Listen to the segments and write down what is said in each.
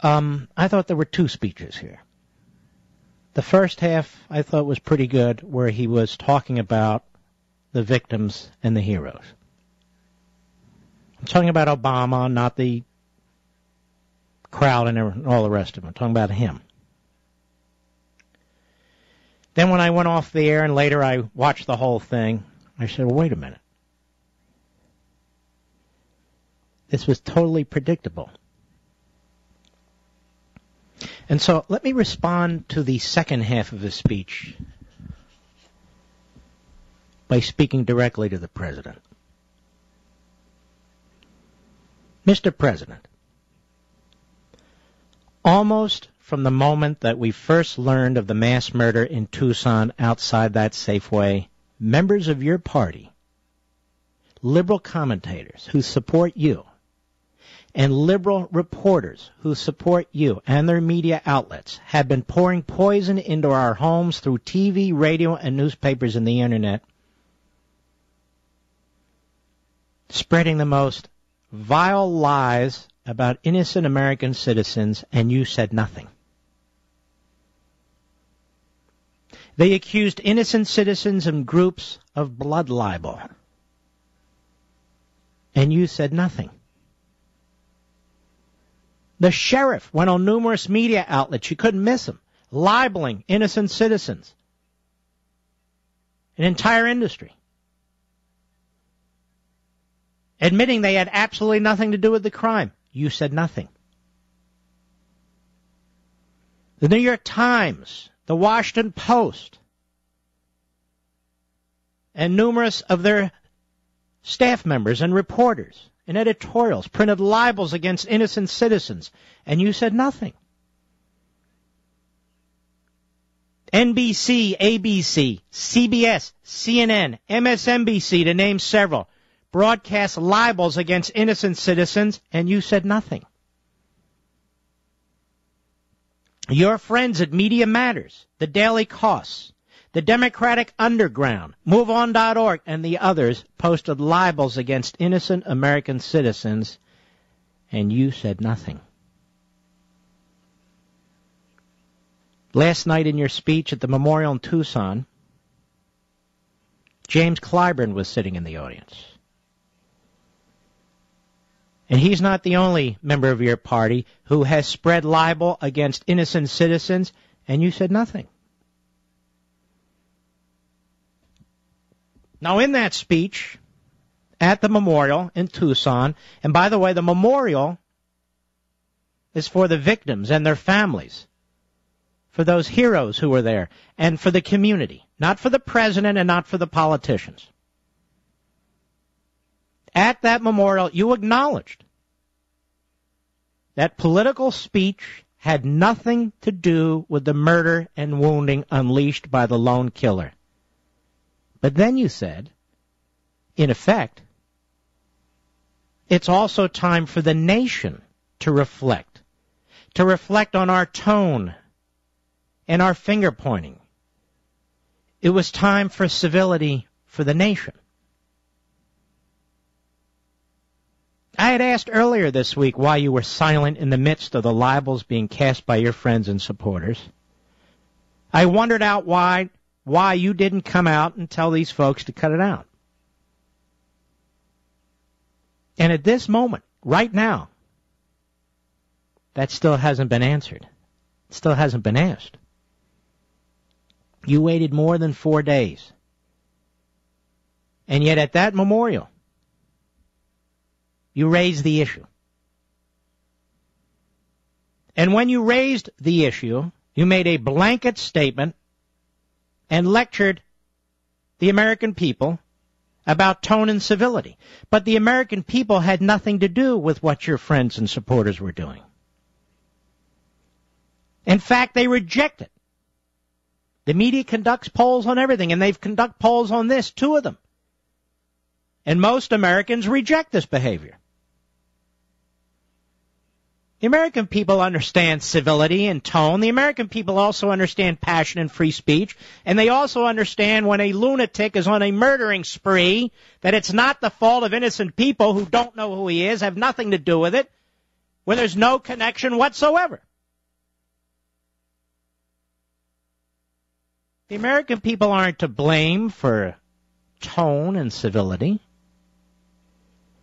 I thought there were two speeches here. The first half I thought was pretty good, where he was talking about the victims and the heroes. I'm talking about Obama, not the crowd and all the rest of them. I'm talking about him. Then when I went off the air and later I watched the whole thing, I said, well, wait a minute. This was totally predictable. And so let me respond to the second half of his speech by speaking directly to the president. Mr. President, almost from the moment that we first learned of the mass murder in Tucson outside that Safeway, members of your party, liberal commentators who support you, and liberal reporters who support you and their media outlets have been pouring poison into our homes through TV, radio, and newspapers and the Internet, spreading the most vile lies about innocent American citizens, and you said nothing. They accused innocent citizens and groups of blood libel, and you said nothing. The sheriff went on numerous media outlets, you couldn't miss him, libeling innocent citizens, an entire industry, admitting they had absolutely nothing to do with the crime. You said nothing. The New York Times, the Washington Post, and numerous of their staff members and reporters and editorials printed libels against innocent citizens, and you said nothing. NBC, ABC, CBS, CNN, MSNBC, to name several, broadcast libels against innocent citizens, and you said nothing. Your friends at Media Matters, The Daily Costs, the Democratic Underground, MoveOn.org, and the others posted libels against innocent American citizens, and you said nothing. Last night in your speech at the memorial in Tucson, James Clyburn was sitting in the audience. And he's not the only member of your party who has spread libel against innocent citizens, and you said nothing. Now, in that speech at the memorial in Tucson, and by the way, the memorial is for the victims and their families, for those heroes who were there, and for the community, not for the president and not for the politicians. At that memorial, you acknowledged that political speech had nothing to do with the murder and wounding unleashed by the lone killer. But then you said, in effect, it's also time for the nation to reflect on our tone and our finger-pointing. It was time for civility for the nation. I had asked earlier this week why you were silent in the midst of the libels being cast by your friends and supporters. I wondered out why you didn't come out and tell these folks to cut it out. And at this moment, right now, that still hasn't been answered. It still hasn't been asked. You waited more than 4 days. And yet at that memorial, you raised the issue. And when you raised the issue, you made a blanket statement and lectured the American people about tone and civility. But the American people had nothing to do with what your friends and supporters were doing. In fact, they reject it. The media conducts polls on everything, and they've conducted polls on this, 2 of them. And most Americans reject this behavior. The American people understand civility and tone. The American people also understand passion and free speech. And they also understand when a lunatic is on a murdering spree, that it's not the fault of innocent people who don't know who he is, have nothing to do with it. where there's no connection whatsoever. The American people aren't to blame for tone and civility,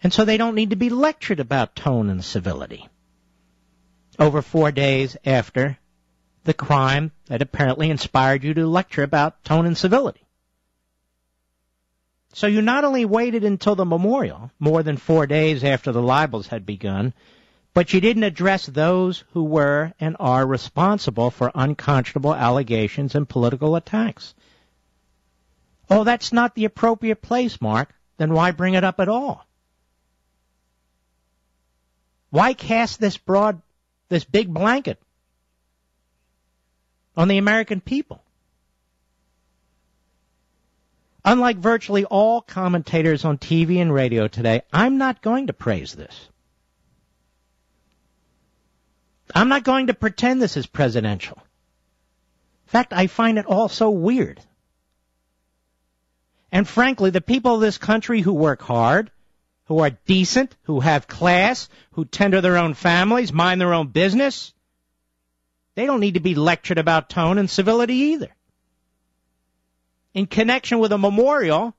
and so they don't need to be lectured about tone and civility over 4 days after the crime that apparently inspired you to lecture about tone and civility. So you not only waited until the memorial, more than 4 days after the libels had begun, but you didn't address those who were and are responsible for unconscionable allegations and political attacks. Oh, that's not the appropriate place, Mark. Then why bring it up at all? Why cast this big blanket on the American people? Unlike virtually all commentators on TV and radio today, I'm not going to praise this. I'm not going to pretend this is presidential. In fact, I find it all so weird. And frankly, the people of this country who work hard, who are decent, who have class, who tend to their own families, mind their own business, they don't need to be lectured about tone and civility either. In connection with a memorial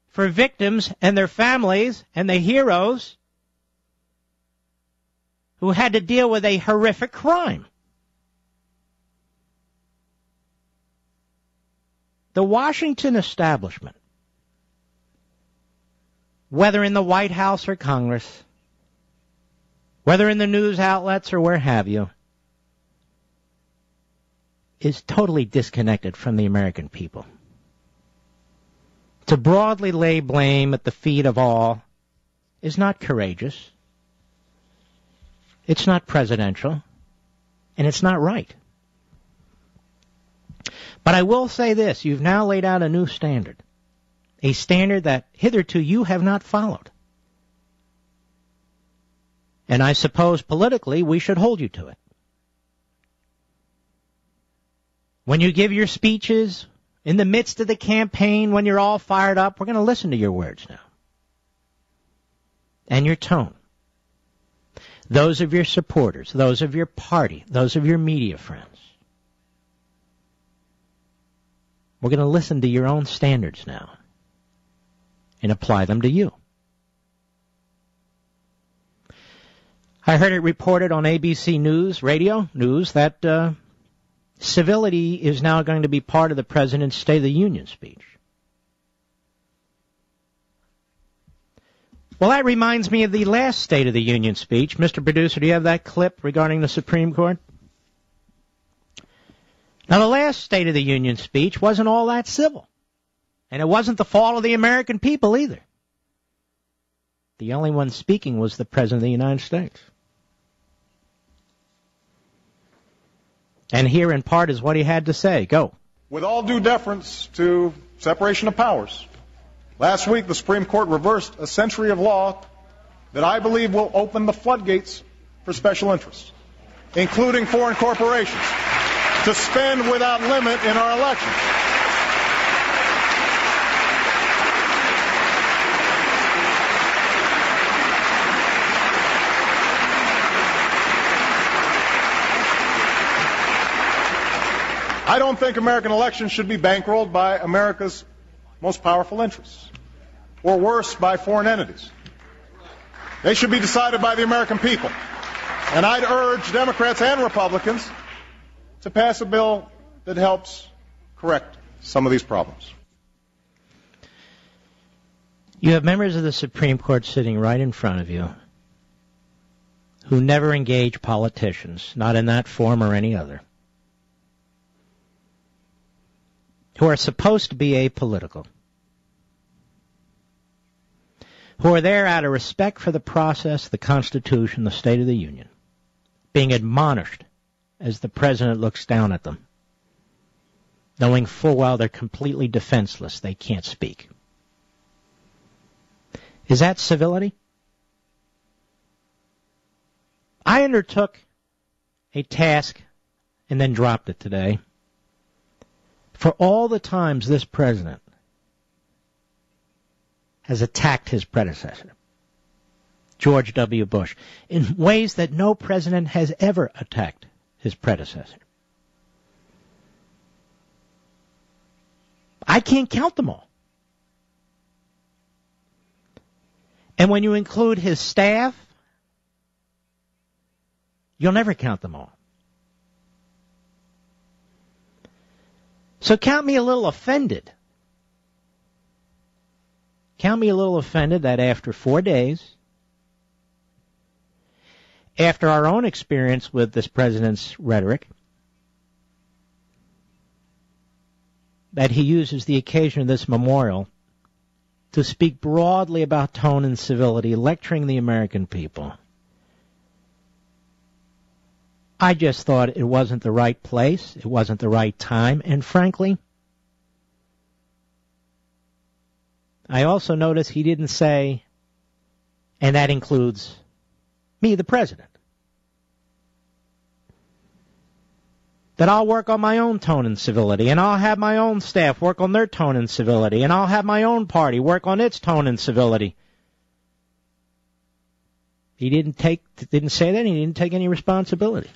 for victims and their families and the heroes who had to deal with a horrific crime. The Washington establishment, whether in the White House or Congress, whether in the news outlets or where have you, is totally disconnected from the American people. To broadly lay blame at the feet of all is not courageous. It's not presidential, and it's not right. But I will say this, you've now laid out a new standard, a standard that hitherto you have not followed. And I suppose politically we should hold you to it. When you give your speeches, in the midst of the campaign, when you're all fired up, we're going to listen to your words now. And your tone. Those of your supporters, those of your party, those of your media friends. We're going to listen to your own standards now and apply them to you. I heard it reported on ABC News, radio news, that civility is now going to be part of the President's State of the Union speech. Well, that reminds me of the last State of the Union speech. Mr. Producer, do you have that clip regarding the Supreme Court? Now, the last State of the Union speech wasn't all that civil. And it wasn't the fault of the American people either. The only one speaking was the President of the United States. And here, in part, is what he had to say. Go. With all due deference to separation of powers, last week the Supreme Court reversed a century of law that I believe will open the floodgates for special interests, including foreign corporations, to spend without limit in our elections. I don't think American elections should be bankrolled by America's most powerful interests, or worse, by foreign entities. They should be decided by the American people. And I'd urge Democrats and Republicans to pass a bill that helps correct some of these problems. You have members of the Supreme Court sitting right in front of you who never engage politicians, not in that form or any other, who are supposed to be apolitical, who are there out of respect for the process, the Constitution, the State of the Union, being admonished as the President looks down at them, knowing full well they're completely defenseless, they can't speak. Is that civility? I undertook a task and then dropped it today. For all the times this president has attacked his predecessor, George W. Bush, in ways that no president has ever attacked his predecessor. I can't count them all. And when you include his staff, you'll never count them all. So count me a little offended. Count me a little offended that after 4 days, after our own experience with this president's rhetoric, that he uses the occasion of this memorial to speak broadly about tone and civility, lecturing the American people. I just thought it wasn't the right place, it wasn't the right time, and frankly, I also noticed he didn't say, and that includes me, the president, that I'll work on my own tone and civility, and I'll have my own staff work on their tone and civility, and I'll have my own party work on its tone and civility. He didn't say that, and he didn't take any responsibility.